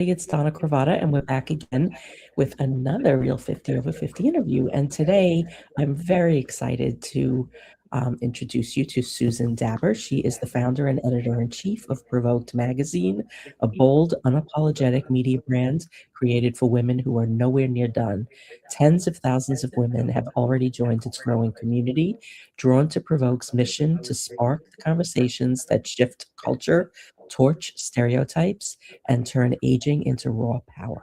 It's Donna Cravata, and we're back again with another Real 50 Over 50 interview. And today I'm very excited to introduce you to Susan Dabbar. She is the founder and editor-in-chief of PROVOKED magazine, a bold, unapologetic media brand created for women who are nowhere near done. Tens of thousands of women have already joined its growing community, drawn to PROVOKED's mission to spark the conversations that shift culture, torch stereotypes, and turn aging into raw power.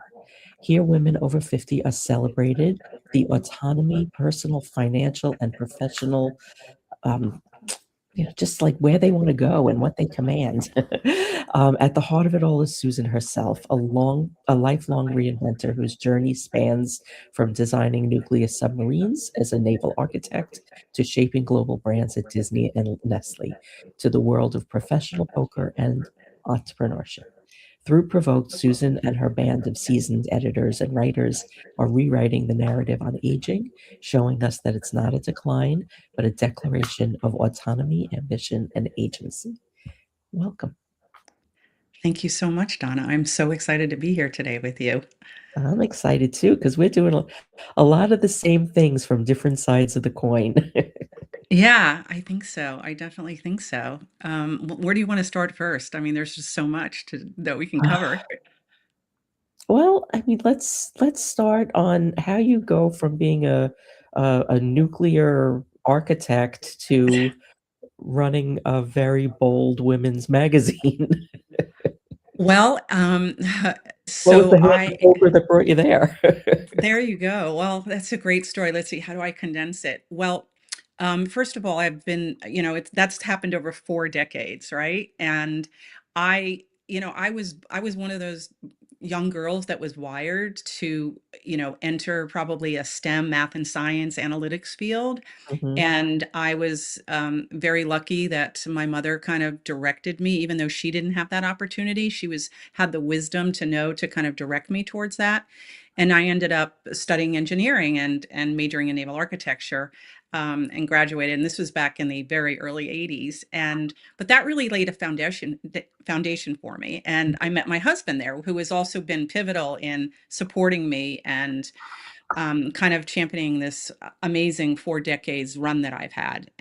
Here, women over 50 are celebrated the autonomy, personal, financial, and professional, um, just like where they want to go and what they command. At the heart of it all is Susan herself, a lifelong reinventor whose journey spans from designing nuclear submarines as a naval architect to shaping global brands at Disney and Nestle, to the world of professional poker and entrepreneurship. Through PROVOKED, Susan and her band of seasoned editors and writers are rewriting the narrative on aging, showing us that it's not a decline, but a declaration of autonomy, ambition, and agency. Welcome. Thank you so much, Donna. I'm so excited to be here today with you. I'm excited too, because we're doing a lot of the same things from different sides of the coin. Yeah, I think so. I definitely think so. Where do you want to start first? I mean, there's just so much that we can cover. Well, I mean, let's start on how you go from being a nuclear architect to running a very bold women's magazine. Well, What was so the hand I, holder that brought you there? there you go. Well, that's a great story. Let's see, how do I condense it? Well, first of all, I've been, that's happened over 4 decades, right? And I was one of those young girls that was wired to, enter probably a STEM, math and science, analytics field. Mhm, And I was very lucky that my mother kind of directed me, even though she didn't have that opportunity. She had the wisdom to know to kind of direct me towards that. And I ended up studying engineering and majoring in naval architecture, and graduated. And this was back in the very early 80s. But that really laid a foundation for me. And I met my husband there, who has also been pivotal in supporting me and kind of championing this amazing 4 decades run that I've had,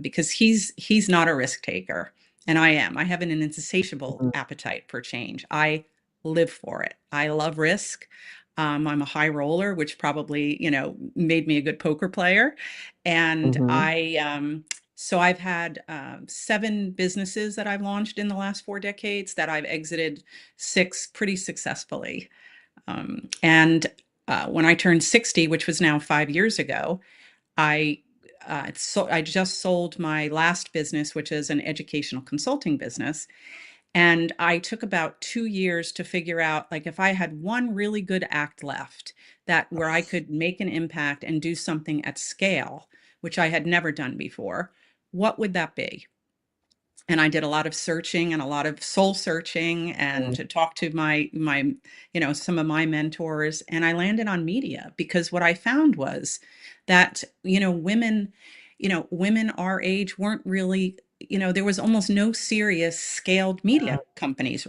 because he's not a risk taker, and I am. I have an insatiable mhm, appetite for change. I live for it. I love risk. I'm a high roller, which probably made me a good poker player, and mhm. so I've had 7 businesses that I've launched in the last 4 decades that I've exited 6 pretty successfully. And when I turned 60, which was now 5 years ago, I I just sold my last business, which is an educational consulting business. And I took about 2 years to figure out, like, if I had one really good act left, that where I could make an impact and do something at scale, which I had never done before, what would that be? And I did a lot of searching and a lot of soul searching and Mm, to talk to some of my mentors. And I landed on media because what I found was that, women our age weren't really, there was almost no serious scaled uh, media companies.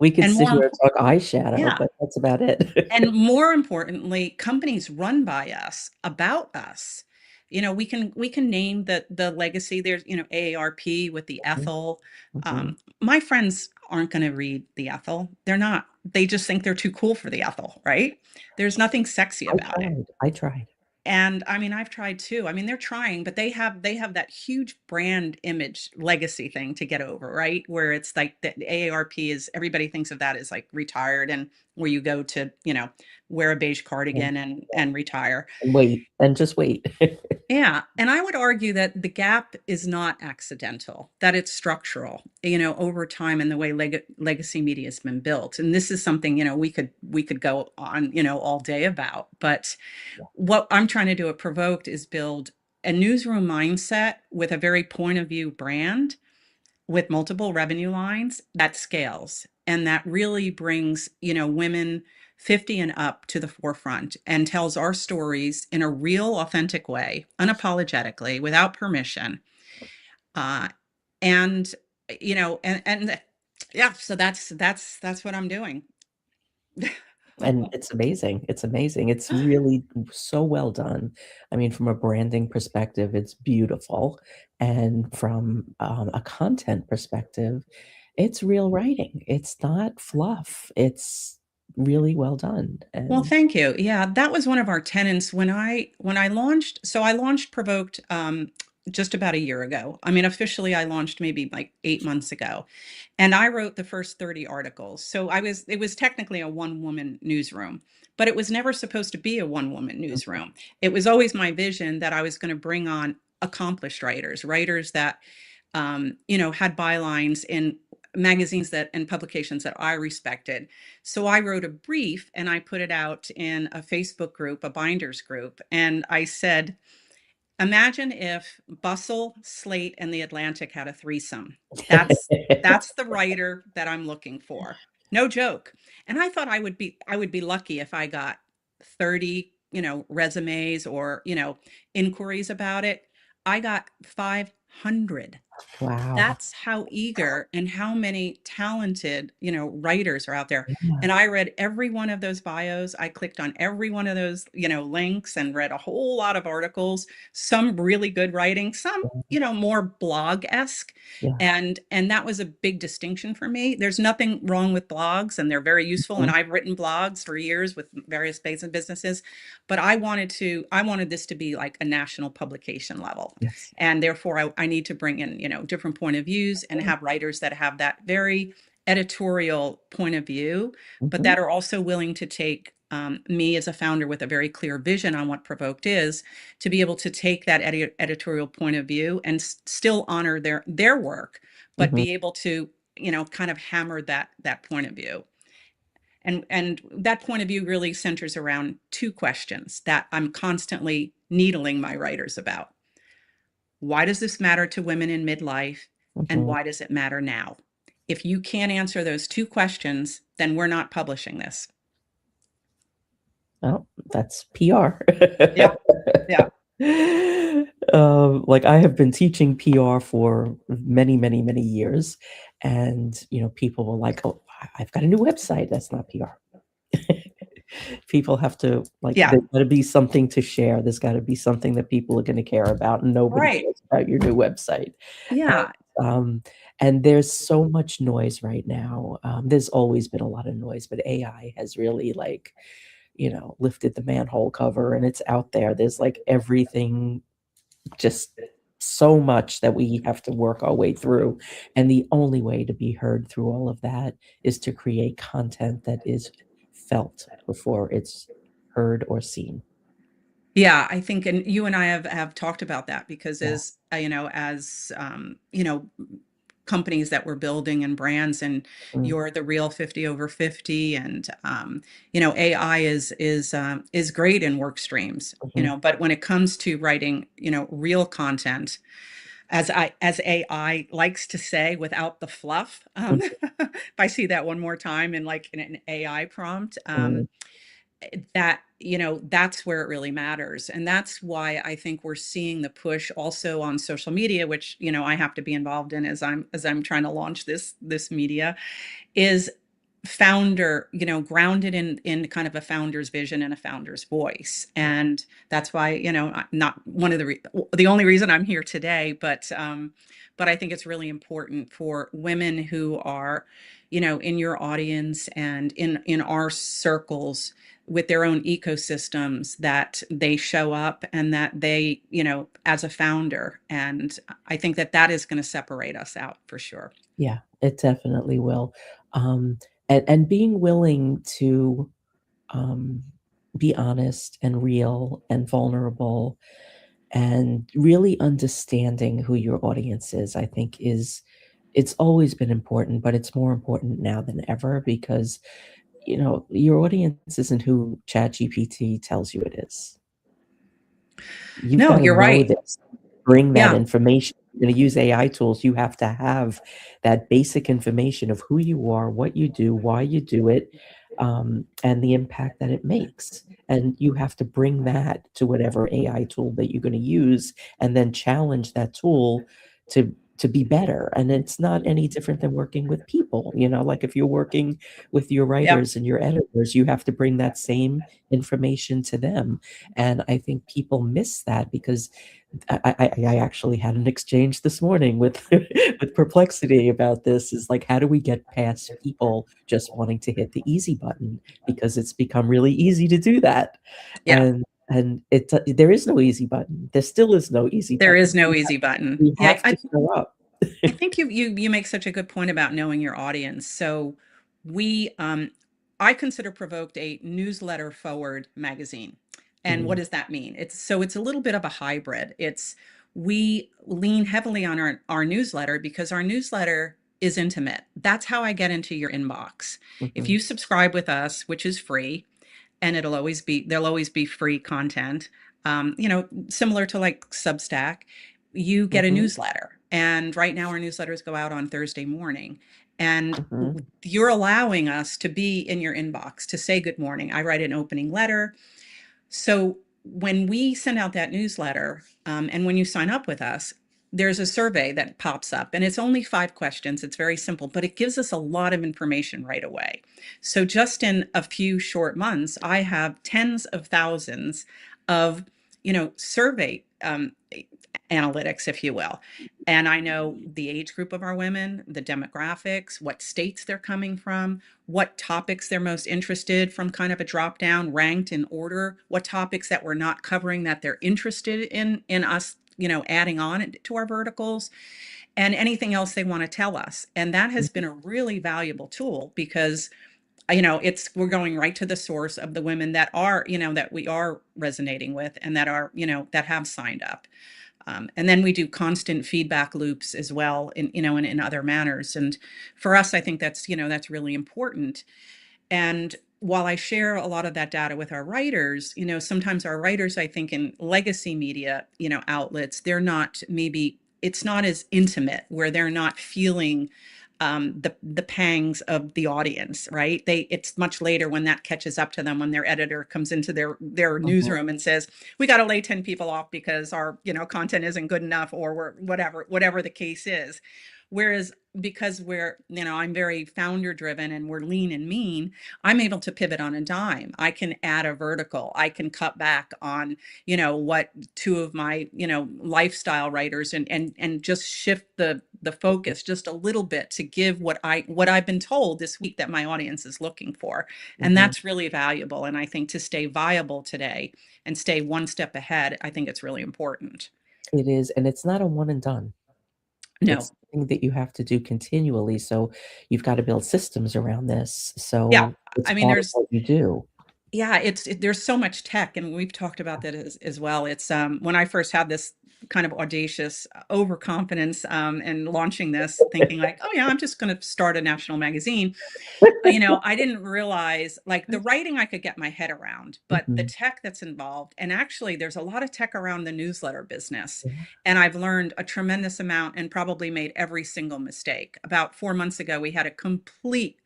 we could And sit more, here and talk eyeshadow, yeah. but that's about it. And more importantly, companies run by us, about us. We can name the legacy. There's, AARP with the Mhm, Ethel. mhm. My friends aren't going to read the Ethel. They're not. They just think they're too cool for the Ethel, right? There's nothing sexy about it. I tried. And I mean, I've tried too. I mean, they're trying, but they have that huge brand image legacy thing to get over, right? Where it's like the AARP is, everybody thinks of that as like retired, and where you go to, wear a beige And cardigan and retire. wait, and just wait. Yeah, and I would argue that the gap is not accidental, that it's structural, over time and the way legacy media has been built. And this is something, we could go on, all day about. But what I'm trying to do at Provoked is build a newsroom mindset with a very point of view brand with multiple revenue lines that scales and that really brings, women 50 and up to the forefront and tells our stories in a real, authentic way, unapologetically, without permission. Uh, and, and yeah, so that's what I'm doing. And it's amazing. It's amazing. It's really so well done. I mean, from a branding perspective, it's beautiful. And from a content perspective, it's real writing. It's not fluff. It's really well done. Well, And thank you. Yeah, that was one of our tenants when I launched. So I launched Provoked just about a year ago. I mean, officially, I launched maybe like 8 months ago, and I wrote the first 30 articles. So it was technically a one woman newsroom, but it was never supposed to be a one woman newsroom. It was always my vision that I was going to bring on accomplished writers, writers that had bylines in magazines that and publications that I respected. So I wrote a brief and I put it out in a Facebook group, a binders group, and I said, imagine if Bustle, Slate, and The Atlantic had a threesome. That's the writer that I'm looking for. No joke. And I thought I would be lucky if I got 30, resumes or, inquiries about it. I got 500. wow. That's how eager and how many talented, writers are out there. Yeah. And I read every one of those bios. I clicked on every one of those, links and read a whole lot of articles, some really good writing, some, more blog-esque. Yeah. And that was a big distinction for me. There's nothing wrong with blogs and they're very useful. And Mhm. I've written blogs for years with various businesses, but I wanted this to be like a national publication level. Yes. And therefore I need to bring in different point of views and have writers that have that very editorial point of view, but Mhm. that are also willing to take me as a founder with a very clear vision on what Provoked is, to be able to take that editorial point of view and still honor their work, but Mhm. be able to kind of hammer that point of view. And that point of view really centers around two questions that I'm constantly needling my writers about. Why does this matter to women in midlife? And Mhm. why does it matter now? If you can't answer those two questions, then we're not publishing this. Oh, that's PR. Yeah. Yeah. Like I have been teaching PR for many, many, many years, and people were like, "Oh, I've got a new website." That's not PR. People have to like Yeah. there's got to be something to share. There's got to be something that people are going to care about, and nobody Right. cares about your new website. Yeah. Um, and there's so much noise right now. There's always been a lot of noise, but AI has really like lifted the manhole cover and it's out there. There's like everything, just so much that we have to work our way through. And the only way to be heard through all of that is to create content that is felt before it's heard or seen. Yeah, I think, and you and I have talked about that because Yeah. as companies that we're building and brands, and Mm, you're the real 50 over 50, and AI is great in work streams, mhm, but when it comes to writing, real content, as AI likes to say, without the fluff. mhm, If I see that one more time in like in an AI prompt, mm, that that's where it really matters, and that's why I think we're seeing the push also on social media, which I have to be involved in as I'm trying to launch this media, is founder, grounded in kind of a founder's vision and a founder's voice. yeah, And that's why, not one of the only reason I'm here today, but I think it's really important for women who are, in your audience and in our circles with their own ecosystems, that they show up and that they, as a founder. And I think that is going to separate us out for sure. yeah, it definitely will. Um, and being willing to um, be honest and real and vulnerable and really understanding who your audience is, I think it's always been important, but it's more important now than ever because, your audience isn't who ChatGPT tells you it is. You've No, got to you're know right. this, bring that Yeah. information. You're going to use AI tools. You have to have that basic information of who you are, what you do, why you do it, and the impact that it makes. And you have to bring that to whatever AI tool that you're going to use and then challenge that tool to to be better. And it's not any different than working with people. Like if you're working with your Yep. writers and your editors, you have to bring that same information to them. And I think people miss that because I actually had an exchange this morning with with Perplexity about this. Is like, how do we get past people just wanting to hit the easy button, because it's become really easy to do that, Yeah. and there is no easy button. There still is no easy There button. is no easy button. We Yeah, have to show up. I think you make such a good point about knowing your audience. So we I consider Provoked a newsletter forward magazine. And what Mhm, does that mean? It's a little bit of a hybrid. It's we lean heavily on our newsletter because our newsletter is intimate. That's how I get into your inbox. If mhm, you subscribe with us, which is free, and there'll always be free content, similar to like Substack, you get a mhm, newsletter. And right now our newsletters go out on Thursday morning. And mhm, you're allowing us to be in your inbox to say good morning. I write an opening letter. So when we send out that newsletter, and when you sign up with us, there's a survey that pops up, and it's only 5 questions. It's very simple, but it gives us a lot of information right away. So just in a few short months, I have tens of thousands of, survey analytics, if you will. And I know the age group of our women, the demographics, what states they're coming from, what topics they're most interested from, kind of a drop down ranked in order, what topics that we're not covering that they're interested in us, adding on to our verticals, and anything else they want to tell us. And that has mhm, been a really valuable tool because we're going right to the source of the women that are, that we are resonating with and that are, that have signed up. And then we do constant feedback loops as well in other manners. And for us, I think that's really important. And while I share a lot of that data with our writers, sometimes our writers, I think in legacy media, outlets, it's not as intimate, where they're not feeling the pangs of the audience, right? It's much later when that catches up to them, when their editor comes into their mhm, newsroom and says, "We got to lay 10 people off because our content isn't good enough," or we're whatever the case is. Whereas because I'm very founder driven and we're lean and mean, I'm able to pivot on a dime. I can add a vertical. I can cut back on, what two of my, lifestyle writers, and just shift the focus just a little bit to give what I've been told this week that my audience is looking for. And mhm. that's really valuable. And I think to stay viable today and stay one step ahead, I think it's really important. It is, and it's not a one and done. No. It's something that you have to do continually, so you've gotta build systems around this, Yeah. so it's I mean, part of what you do. yeah, there's so much tech, and we've talked about that as well. It's when I first had this kind of audacious overconfidence, and launching this, thinking like, oh yeah, I'm just going to start a national magazine. I didn't realize, like, the writing I could get my head around, but the Mhm. tech that's involved, and actually there's a lot of tech around the newsletter business. Yeah. And I've learned a tremendous amount and probably made every single mistake. About 4 months ago, we had a complete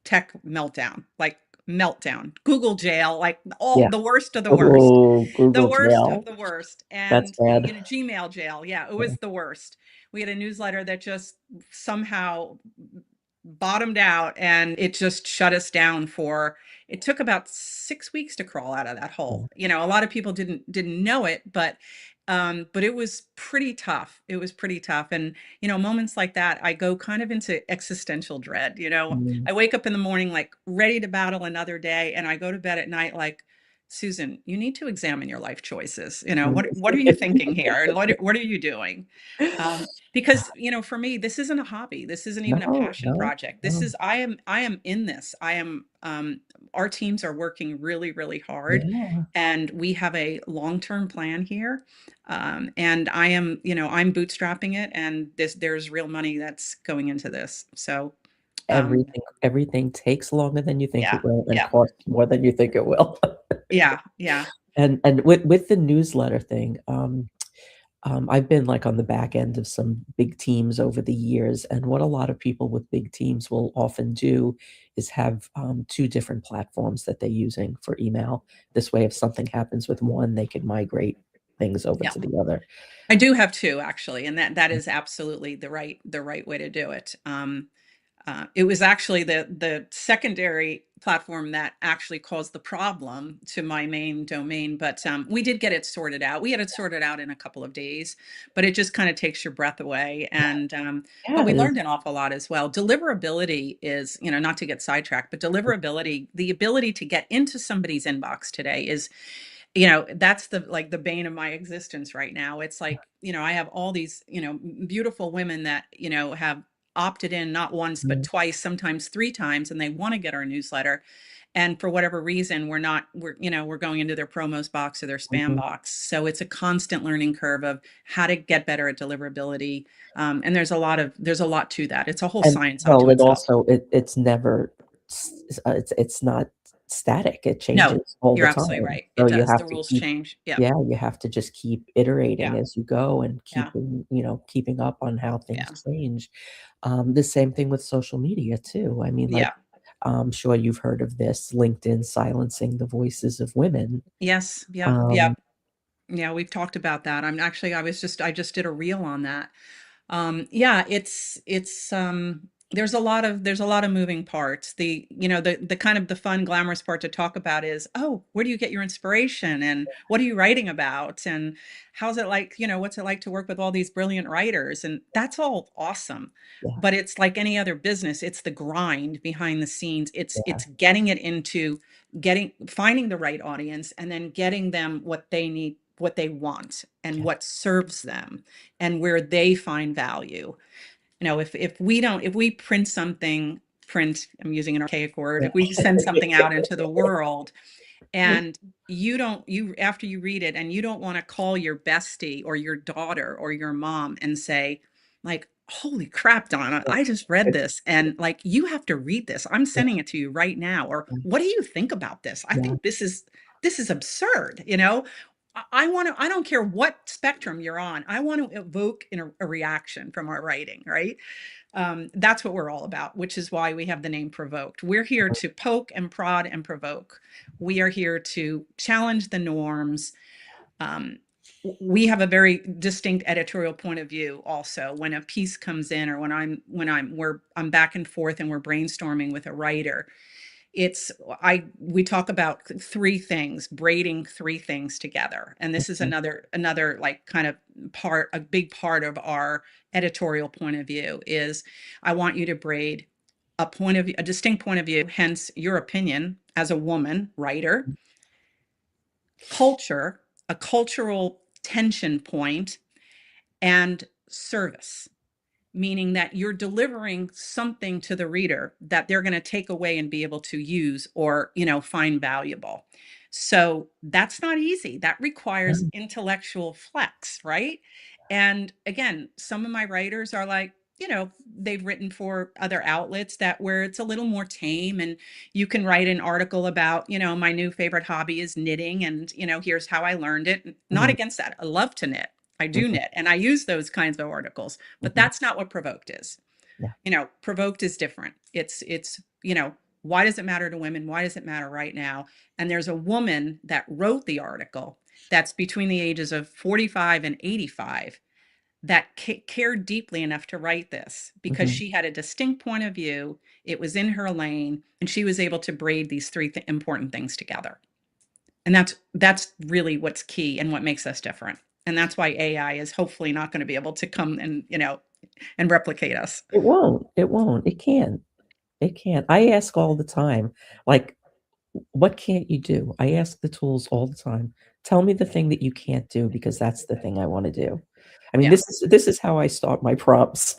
tech meltdown, like meltdown, Google jail, like all Yeah. the worst of the worst, Oh, the Google worst of jail. the worst. That's And, bad. Gmail jail. Yeah, it Yeah. was the worst. We had a newsletter that just somehow bottomed out, and it just shut us down for it took about 6 weeks to crawl out of that Yeah. hole. A lot of people didn't know it, but it was pretty tough. It was pretty tough. And moments like that, I go kind of into existential dread. Mm. I wake up in the morning like ready to battle another day, and I go to bed at night like, Susan, you need to examine your life choices. Mm. What are you thinking here, and what are you doing? Because for me, this isn't a hobby. This isn't even a No, passion no, project. This no. is I am in this. I am Our teams are working really, really hard, Yeah. and we have a long-term plan here. And I'm bootstrapping it, and there's real money that's going into this. So um Everything takes longer than you think yeah, it will and yeah, costs more than you think it will. yeah, yeah. And with the newsletter thing, I've been, like, on the back end of some big teams over the years, and what a lot of people with big teams will often do is have, 2 different platforms that they're using for email. This way, if something happens with one, they can migrate things over Yeah. to the other. I do have 2 actually, and that is absolutely the right way to do it. It was actually the secondary platform that actually caused the problem to my main domain, but we did get it sorted out. We had it sorted out in a couple of days, but it just kind of takes your breath away. And but Yeah, we it is. learned an awful lot as well. Deliverability is, you know, not to get sidetracked, but deliverability, the ability to get into somebody's inbox today is, you know, that's the like the bane of my existence right now. It's like, you know, I have all these, you know, beautiful women that, you know, have opted in not once but Mhm, twice, sometimes 3 times, and they want to get our newsletter. And for whatever reason, we're, you know, we're going into their promos box or their spam mhm. box. So it's a constant learning curve of how to get better at deliverability. And there's a lot to that. It's a whole And science well, unto it itself. also it's never it's not static, it No, changes all you're the absolutely time. right. So It you does. have The to rules keep change. Yeah. yeah, you have to just keep Yeah. iterating as you go and Yeah. keeping, you know, keeping up on how things Yeah. change. The same thing with social media too. I mean, like, Yeah. I'm sure you've heard of this, LinkedIn silencing the voices of women. Yes. Yep. Um, Yep. Yeah, we've talked about that. I just did a reel on that. Yeah, there's a lot of moving parts. The, you know, the kind of the fun, glamorous part to talk about is, oh, where do you get your inspiration and what are you writing about? And how's it like, you know, what's it like to work with all these brilliant writers? And that's all awesome. yeah, But it's like any other business, it's the grind behind the scenes. yeah, It's getting it into getting finding the right audience and then getting them what they need, what they want, and yeah. what serves them and where they find value. You know, if we don't, if we print something, print, I'm using an archaic word, Yeah. if we send something out into the world and you don't, you, after you read it and you don't want to call your bestie or your daughter or your mom and say, like, holy crap, Donna, I just read this and like, you have to read this. I'm Yeah, sending it to you right now. Or what do you think about this? I yeah, think this is absurd. You know, I want to, I don't care what spectrum you're on. I want to evoke a reaction from our writing, right? That's what we're all about, which is why we have the name Provoked. We're here to poke and prod and provoke. We are here to challenge the norms. Um, we have a very distinct editorial point of view also when a piece comes in or I'm back and forth and we're brainstorming with a writer. It's I we talk about 3 things, braiding 3 things together. And this is mhm, another like kind of part, a big part of our editorial point of view is I want you to braid a distinct point of view, hence your opinion as a woman writer, culture, a cultural tension point, and service, meaning that you're delivering something to the reader that they're going to take away and be able to use or, you know, find valuable. So that's not easy. That requires yeah, intellectual flex, right? And again, some of my writers are like, you know, they've written for other outlets that where it's a little more tame and you can write an article about, you know, my new favorite hobby is knitting and, you know, here's how I learned it. Not mhm, against that. I love to knit. I do mhm, knit and I use those kinds of articles, but mhm, that's not what Provoked is. yeah, You know, Provoked is different. It's, you know, why does it matter to women? Why does it matter right now? And there's a woman that wrote the article that's between the ages of 45 and 85 that cared deeply enough to write this because mhm. she had a distinct point of view. It was in her lane, and she was able to braid these 3 important things together. And that's really what's key and what makes us different. And that's why AI is hopefully not going to be able to come and, you know, and replicate us. It won't, it won't, it can't, it can't. I ask all the time, like, what can't you do? I ask the tools all the time. Tell me the thing that you can't do because that's the thing I wanna do. I mean, Yeah. this is how I start my prompts.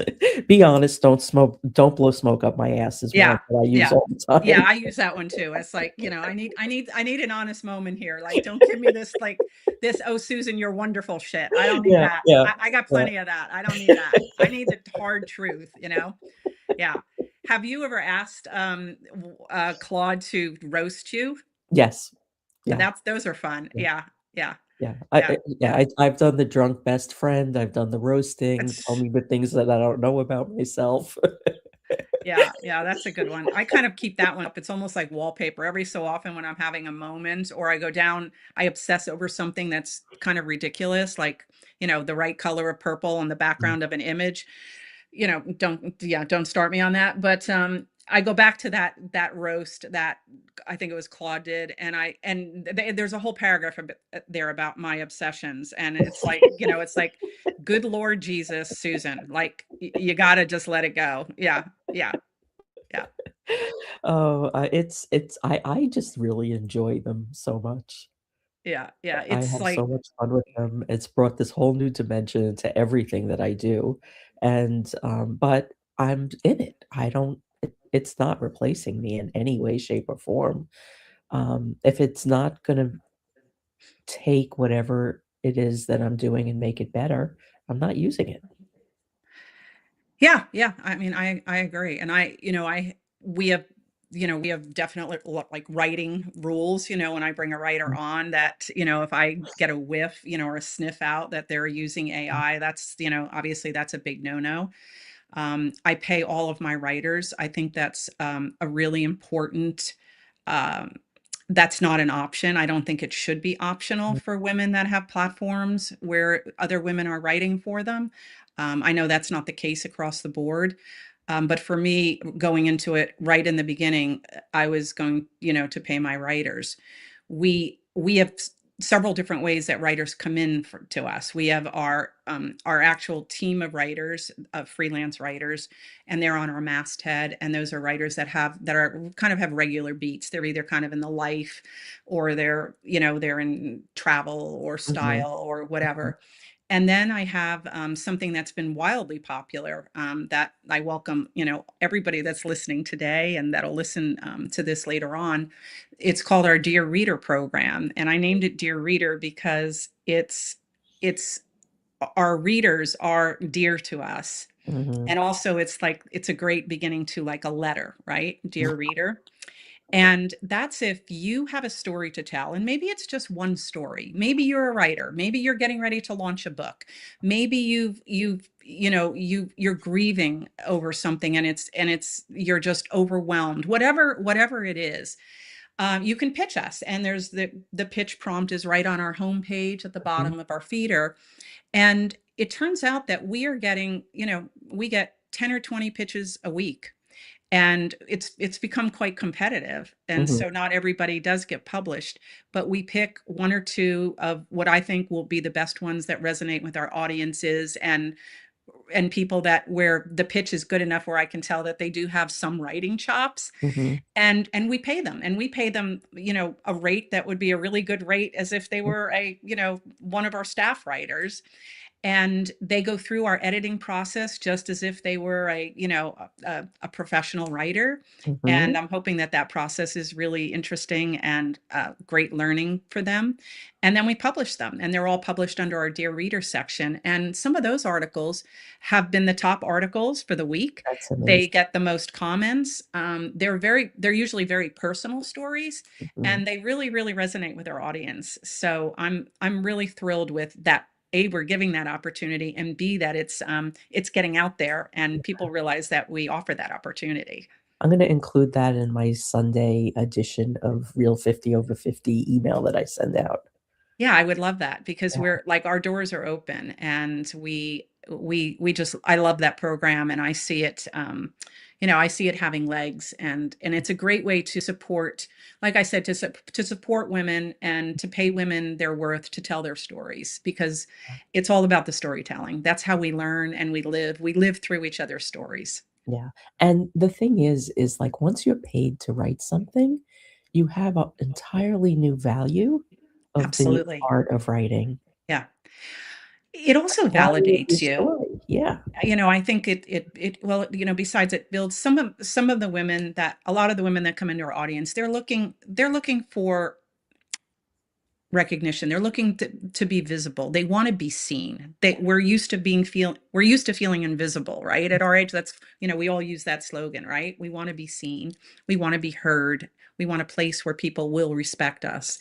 Be honest, don't blow smoke up my ass is one Yeah. that I use Yeah. all the Yeah, time. I use that one too. It's like, you know, I need an honest moment here. Like, don't give me this like this, oh Susan, you're wonderful shit. I don't need Yeah, that. yeah, I got yeah. plenty of that. I don't need that. I need the hard truth, you know? Yeah. Have you ever asked Claude to roast you? Yes. Yeah, That's those are fun. yeah, Yeah. Yeah. yeah. Yeah. Yeah. I've done the drunk best friend, I've done the roasting, tell It's me the things that I don't know about myself. Yeah, yeah, that's a good one. I kind of keep that one up. It's almost like wallpaper. Every so often when I'm having a moment or I go down, I obsess over something that's kind of ridiculous, like, the right color of purple on the Mm. background of an image. Don't start me on that. But I go back to that roast that I think it was Claude did, and there's a whole paragraph there about my obsessions, and it's like, good Lord Jesus, Susan, like you got to just let it go. Yeah, yeah, yeah, Oh, I just really enjoy them so much. yeah, yeah. I It's have so like, much fun with them. It's brought this whole new dimension into everything that I do, and, but I'm in it. I don't it's not replacing me in any way, shape, or form. If it's not gonna take whatever it is that I'm doing and make it better, I'm not using it. yeah, yeah. I mean, I agree, and we have definitely like writing rules. When I bring a writer Mm, on, that if I get a whiff, or a sniff out that they're using mm, AI, that's obviously that's a big no-no. I pay all of my writers. I think that's a really important. Um, that's not an option. I don't think it should be optional mm, for women that have platforms where other women are writing for them. I know that's not the case across the board. But for me, going into it right in the beginning, I was going, to pay my writers. We have several different ways that writers come in to us. We have our actual team of writers, of freelance writers, and they're on our masthead. And those are writers that are kind of have regular beats. They're either kind of in the life, or they're in travel or mhm, style or mhm, whatever. And then I have something that's been wildly popular, that I welcome, everybody that's listening today and that'll listen to this later on. It's called our Dear Reader program, and I named it Dear Reader because it's our readers are dear to us, mhm, and also it's a great beginning to like a letter, right? Dear Reader. And that's if you have a story to tell, and maybe it's just one story. Maybe you're a writer. Maybe you're getting ready to launch a book. Maybe you're grieving over something, and you're just overwhelmed. Whatever it is, you can pitch us. And there's the pitch prompt is right on our homepage at the mhm, bottom of our feeder. And it turns out that we get 10 or 20 pitches a week, and it's become quite competitive, and mhm, so not everybody does get published, but we pick one or two of what I think will be the best ones that resonate with our audiences, and people that where the pitch is good enough where I can tell that they do have some writing chops, mhm, and we pay them a rate that would be a really good rate, as if they mm, were one of our staff writers, and they go through our editing process just as if they were a professional writer. And mhm. I'm hoping that process is really interesting and great learning for them. And then we publish them, and they're all published under our Dear Reader section, and some of those articles have been the top articles for the week. That's They amazing. get the most comments. They're usually very personal stories, Mhm. and they really resonate with our audience. So I'm really thrilled with that. A, we're giving that opportunity, and B, that it's getting out there and people realize that we offer that opportunity. I'm gonna include that in my Sunday edition of Real 50 Over 50 email that I send out. Yeah, I would love that, because Yeah, we're like, our doors are open, and we just I love that program, and I see it, I see it having legs, and it's a great way to support, like I said, to support women and to pay women their worth to tell their stories, because it's all about the storytelling. That's how we learn and we live. We live through each other's stories. yeah, and the thing is, like, once you're paid to write something, you have an entirely new value of being Absolutely. part of writing. Yeah. It also The value of your validates you. story, yeah. I think well, besides, it builds some of the women, that a lot of the women that come into our audience, they're looking for recognition. They're looking to be visible. They want to be seen. We're used to feeling invisible, right? At our age, that's, we all use that slogan, right? We want to be seen. We want to be heard. We want a place where people will respect us.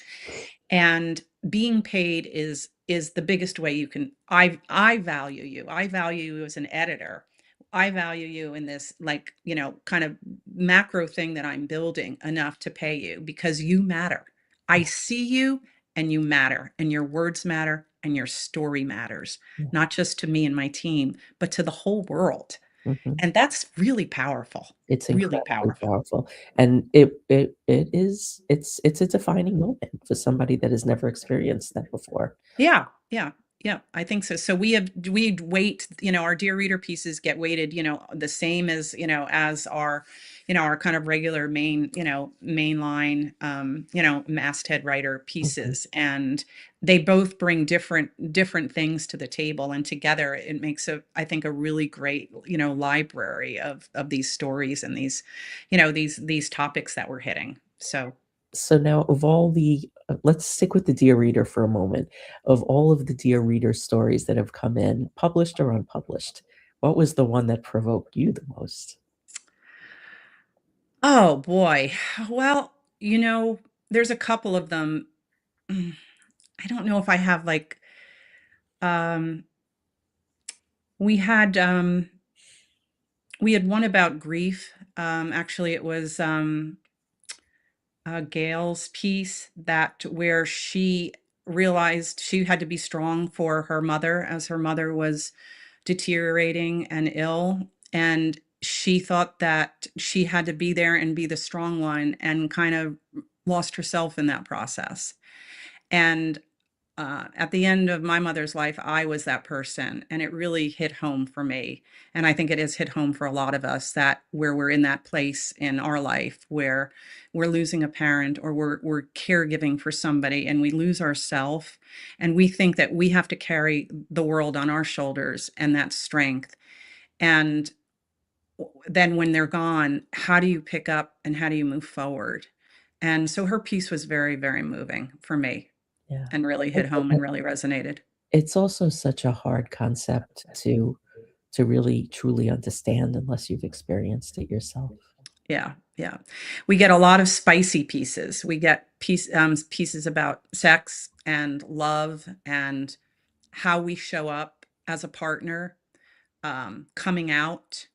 And being paid is the biggest way you can. I value you. I value you as an editor. I value you in this, like, kind of macro thing that I'm building enough to pay you because you matter. I Yeah, see you and you matter, and your words matter, and your story matters, yeah. not just to me and my team, but to the whole world. Mhm. And that's really powerful, It's really incredibly powerful. powerful, and it is it's a defining moment for somebody that has never experienced that before. Yeah, yeah, yeah, I think so. So we weight, our dear reader pieces get weighted, the same as, as our, our kind of regular mainline, masthead writer Mhm. pieces. And they both bring different things to the table. And together it makes I think a really great, library of these stories and these, these topics that we're hitting. So So now of all the let's stick with the Dear Reader for a moment. Of all of the Dear Reader stories that have come in, published or unpublished, what was the one that provoked you the most? oh boy. Well, there's a couple of them. Mm, I don't know if I have like um we had um we had one about grief. Actually it was Gail's piece that where she realized she had to be strong for her mother as her mother was deteriorating and ill, and she thought that she had to be there and be the strong one and kind of lost herself in that process. And at the end of my mother's life, I was that person, and it really hit home for me. And I think it has hit home for a lot of us that where we're in that place in our life where we're losing a parent or we're caregiving for somebody and we lose ourself and we think that we have to carry the world on our shoulders and that strength. And then when they're gone, how do you pick up and how do you move forward? And so her piece was very, very moving for me Yeah. and really I hit home and really resonated. It's also such a hard concept to really truly understand unless you've experienced it yourself. Yeah, yeah. We get a lot of spicy pieces. We get pieces about sex and love and how we show up as a partner, coming out,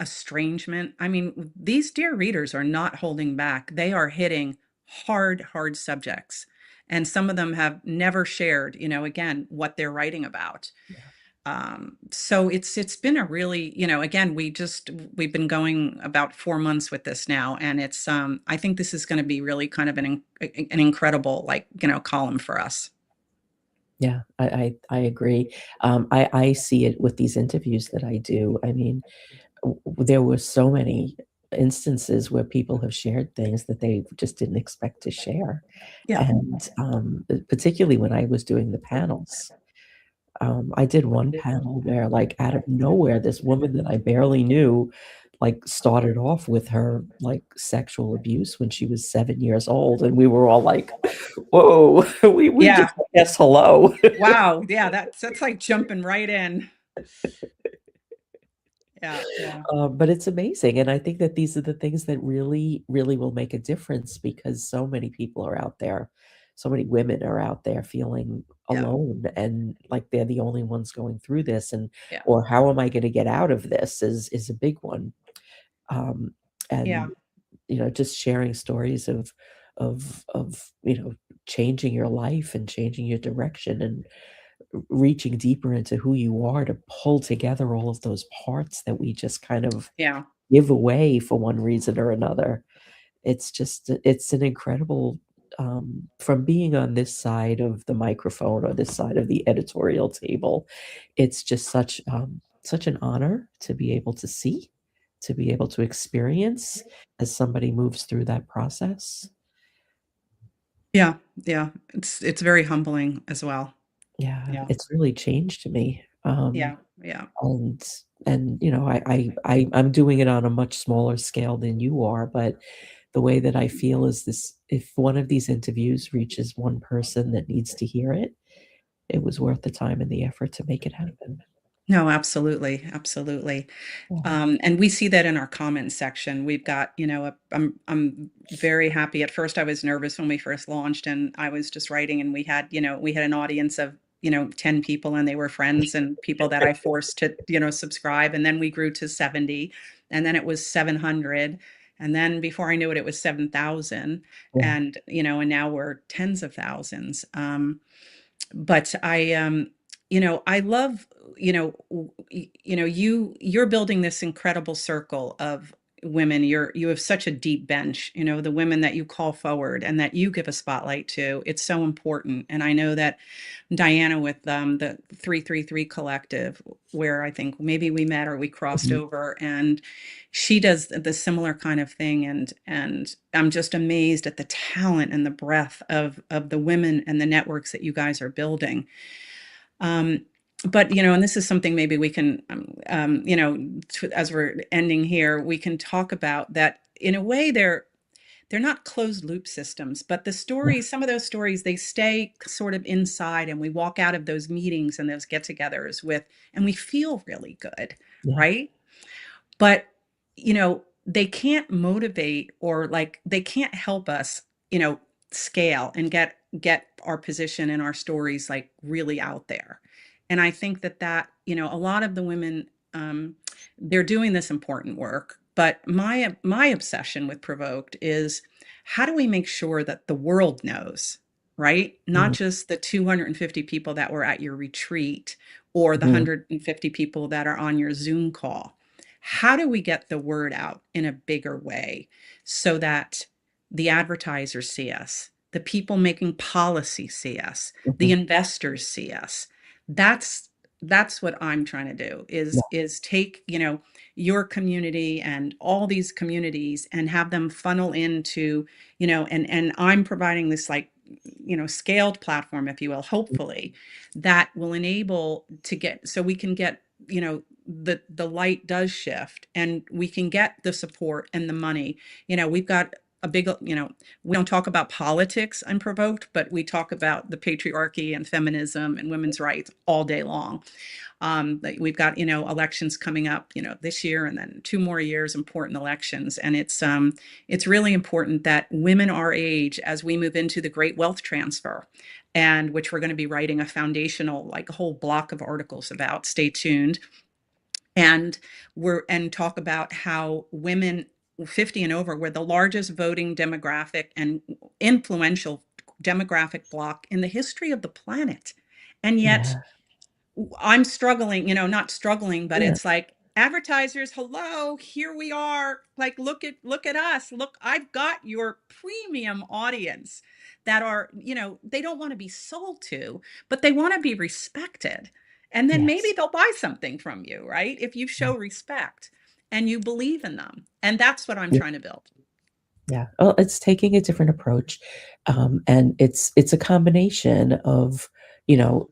estrangement. I mean, these dear readers are not holding back. They are hitting hard, hard subjects. And some of them have never shared, again, what they're writing about. Yeah. So it's been a really, again, we've been going about 4 months with this now, and it's I think this is going to be really kind of an incredible, like, column for us. Yeah, I agree. I see it with these interviews that I do. I mean, there were so many instances where people have shared things that they just didn't expect to share, Yeah, and particularly when I was doing the panels. I did one panel where, like, out of nowhere, this woman that I barely knew, like, started off with her, like, sexual abuse when she was 7 years old, and we were all like, "Whoa, we yeah. just guessed hello." Wow, yeah. That's like jumping right in. Yeah, yeah, But it's amazing, and I think that these are the things that really, really will make a difference because so many people are out there, so many women are out there feeling yeah, alone and like they're the only ones going through this, and yeah, or how am I going to get out of this is a big one. Um, yeah, and just sharing stories of changing your life and changing your direction and reaching deeper into who you are to pull together all of those parts that we just kind of yeah, give away for one reason or another. It's an incredible, from being on this side of the microphone or this side of the editorial table, it's just such an honor to be able to see, to be able to experience as somebody moves through that process. yeah, yeah. It's very humbling as well. Yeah, Yeah, it's really changed me, yeah, yeah, and I'm doing it on a much smaller scale than you are, but the way that I feel is this: if one of these interviews reaches one person that needs to hear it, it was worth the time and the effort to make it happen. no, absolutely, absolutely. Yeah. And we see that in our comments section. We've got, I'm very happy. At first, I was nervous when we first launched, and I was just writing, and we had an audience of 10 people and they were friends and people that I forced to, subscribe. And then we grew to 70, and then it was 700. And then before I knew it, it was 7,000. Yeah. And now we're tens of thousands. But I love, you're building this incredible circle of women. You have such a deep bench, the women that you call forward and that you give a spotlight to. It's so important. And I know that Diana with the 333 Collective, where I think maybe we met or we crossed Mhm. over, and she does the similar kind of thing. And I'm just amazed at the talent and the breadth of the women and the networks that you guys are building. Um, but and this is something maybe we can, as we're ending here, we can talk about that. In a way, they're not closed loop systems, but the Yeah. stories, some of those stories, they stay sort of inside, and we walk out of those meetings and those get-togethers and we feel really good, Yeah. right? But, they can't motivate, or like they can't help us, scale and get our position and our stories like really out there. And I think that, a lot of the women, they're doing this important work. But my obsession with Provoked is, how do we make sure that the world knows, right? Not Mhm. just the 250 people that were at your retreat or the Mhm. 150 people that are on your Zoom call. How do we get the word out in a bigger way so that the advertisers see us, the people making policy see us, the Mhm. investors see us? That's what I'm trying to do, Yeah. is take, your community and all these communities and have them funnel into, and I'm providing this, like, scaled platform, if you will, hopefully, that will enable to get, so we can get, the light does shift and we can get the support and the money. We've got a big, we don't talk about politics unprovoked, but we talk about the patriarchy and feminism and women's rights all day long. Like, we've got, elections coming up, this year, and then 2 more years, important elections. And it's really important that women our age, as we move into the great wealth transfer, and which we're going to be writing a foundational, like a whole block of articles about, stay tuned. And talk about how women 50 and over were the largest voting demographic and influential demographic bloc in the history of the planet. And yet Yeah. I'm struggling, not struggling, but Yeah. it's like, advertisers, hello, here we are. Like, look at us. Look, I've got your premium audience that are, they don't want to be sold to, but they want to be respected. And then maybe Yes. they'll buy something from you, right? If you show respect and you believe in them. And that's what I'm Yeah. trying to build. Yeah. Well, it's taking a different approach, and it's a combination of,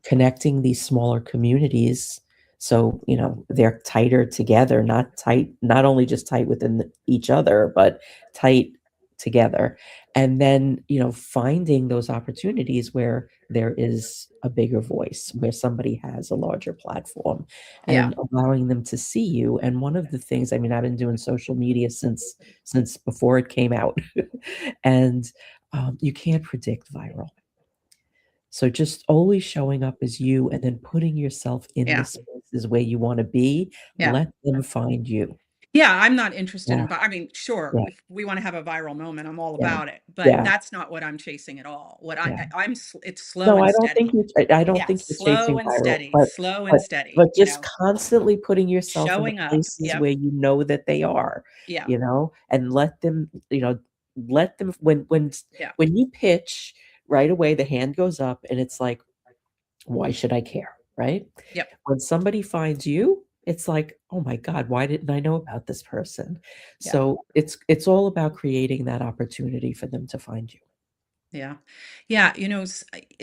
connecting these smaller communities, so, they're tighter together, not only just tight within each other, but tight together, and then, finding those opportunities where there is a bigger voice, where somebody has a larger platform, Yeah. and allowing them to see you. And one of the things, I mean, I've been doing social media since before it came out. And, you can't predict viral. So just always showing up as you and then putting yourself in the Yeah. spaces where you wanna be, Yeah. let them find you. Yeah, I'm not interested Yeah, in, I mean, sure, yeah, if we want to have a viral moment, I'm all yeah, about it, but yeah, that's not what I'm chasing at all. What yeah. it's slow No, and I don't think steady. I don't Yeah, think you're chasing viral, slow and but steady, but just constantly putting yourself in the showing up. places Yep. where you know that they are, Yeah. and let them Yeah. when you pitch, right away, the hand goes up and it's like, "Why should I care?" Right? Yep. When somebody finds you, it's like, "Oh my god, why didn't I know about this person?" Yeah. So, it's all about creating that opportunity for them to find you. Yeah. Yeah,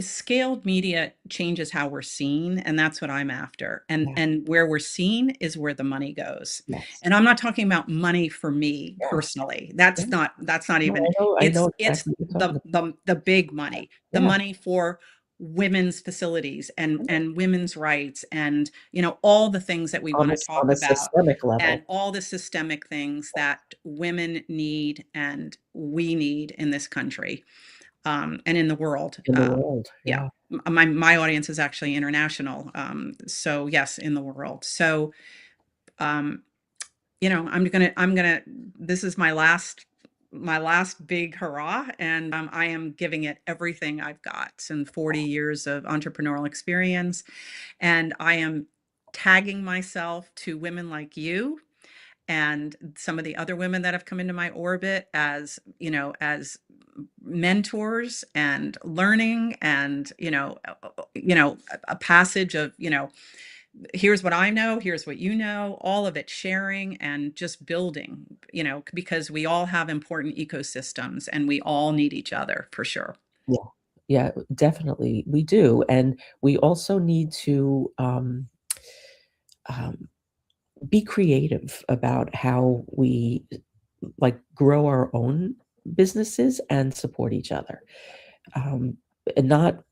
scaled media changes how we're seen, and that's what I'm after. And Yeah, and where we're seen is where the money goes. yes. And I'm not talking about money for me Yeah, personally. yeah. That's not No, even, I know it's exactly what you're the talking about. the big money. The Yeah, money for women's facilities and yeah. women's rights, and all the things that we want to On talk a about, systemic and level. all the systemic things that women need and we need in this country. and in the world. In the world. Yeah, Yeah. my audience is actually international. So yes, in the world. So, um, I'm gonna. This is my last big hurrah, and I am giving it everything I've got. And 40 years of entrepreneurial experience, and I am tagging myself to women like you and some of the other women that have come into my orbit as, as mentors and learning and, a passage of, here's what I know, here's what you know, all of it sharing and just building, because we all have important ecosystems and we all need each other for sure. Yeah. Yeah, definitely. We do. And we also need to um, be creative about how we like grow our own businesses and support each other. Um, and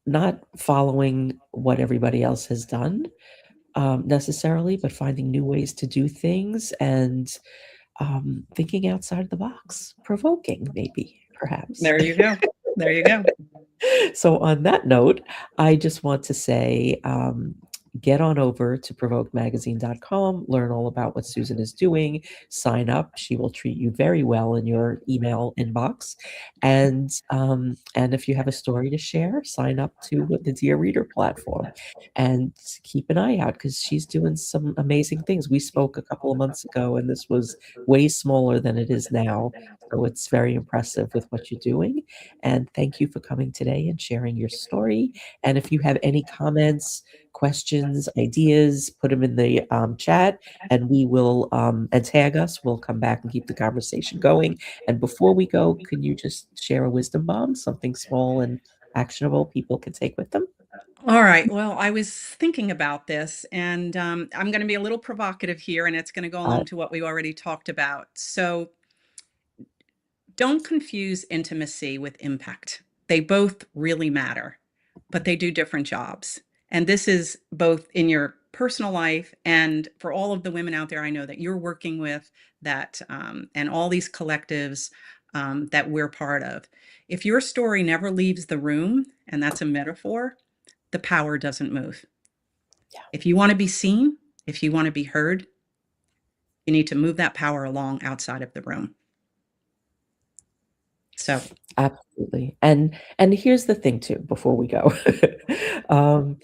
not following what everybody else has done necessarily, but finding new ways to do things and thinking outside the box, provoking maybe, perhaps. There you go. There you go. So on that note, I just want to say, get on over to provokedmagazine.com, learn all about what Susan is doing, sign up. She will treat you very well in your email inbox. And if you have a story to share, sign up to the Dear Reader platform and keep an eye out because she's doing some amazing things. We spoke a couple of months ago and this was way smaller than it is now. So it's very impressive with what you're doing. And thank you for coming today and sharing your story. And if you have any comments, questions, ideas, put them in the chat and we will, and tag us. We'll come back and keep the conversation going. And before we go, can you just share a wisdom bomb, something small and actionable people can take with them? All right. Well, I was thinking about this, and I'm going to be a little provocative here, and it's going to go Uh, along to what we already talked about. So, don't confuse intimacy with impact. They both really matter, but they do different jobs. And this is both in your personal life and for all of the women out there I know that you're working with, that and all these collectives that we're part of. If your story never leaves the room, and that's a metaphor, the power doesn't move. yeah, If you want to be seen, if you want to be heard, you need to move that power along outside of the room. So, absolutely. And here's the thing too, before we go. um,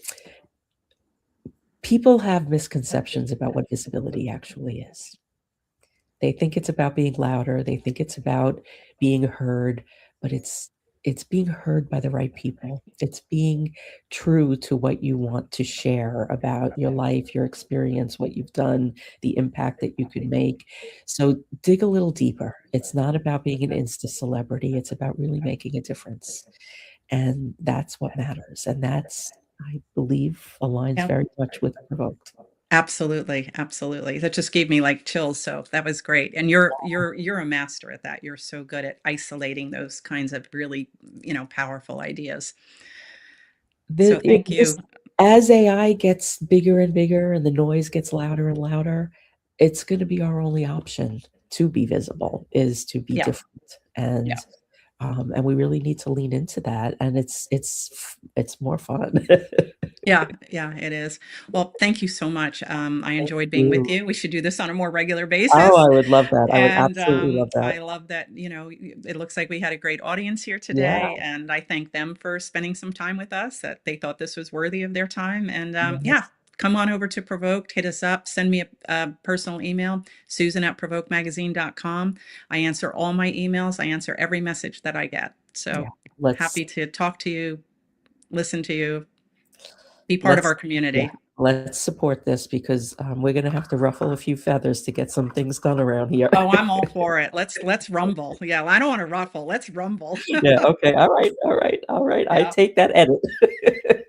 People have misconceptions about what visibility actually is. They think it's about being louder, they think it's about being heard, but it's being heard by the right people. It's being true to what you want to share about your life, your experience, what you've done, the impact that you could make. So dig a little deeper. It's not about being an Insta celebrity, it's about really making a difference. And that's what matters. And that's, I believe, aligns yeah. very much with Provoked. Absolutely, absolutely. That just gave me like chills. So that was great. And you're a master at that. You're so good at isolating those kinds of really, powerful ideas. So thank This, you. as AI gets bigger and bigger and the noise gets louder and louder, it's going to be our only option to be visible is to be Yeah, different. yeah. And we really need to lean into that. And it's more fun. Yeah, yeah, it is. Well, thank you so much. I Thank enjoyed being with you. you. We should do this on a more regular Oh, basis. I would love that. I would And absolutely love that. I love that, it looks like we had a great audience here Yeah. today. And I thank them for spending some time with us, that they thought this was worthy of their time. And yeah, Yes. come on over to Provoked, hit us up, send me a personal email, Susan@PROVOKEdmagazine.com. I answer all my emails, I answer every message that I get. Yeah. So Let's happy to talk to you, listen to you, be part of let's our yeah. community. Let's support this because we're going to have to ruffle a few feathers to get some things done around here. Oh, I'm all for it. Let's rumble. Yeah, I don't want to ruffle. Let's rumble. Yeah, okay, all right, all right, all right, I Yeah, take that edit.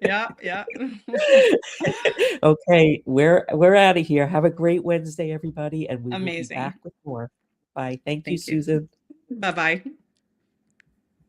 yeah, yeah. Okay, we're out of here. Have a great Wednesday, everybody, and we will be Amazing. back with more. Bye. Thank you, Thank you. Susan. Bye-bye.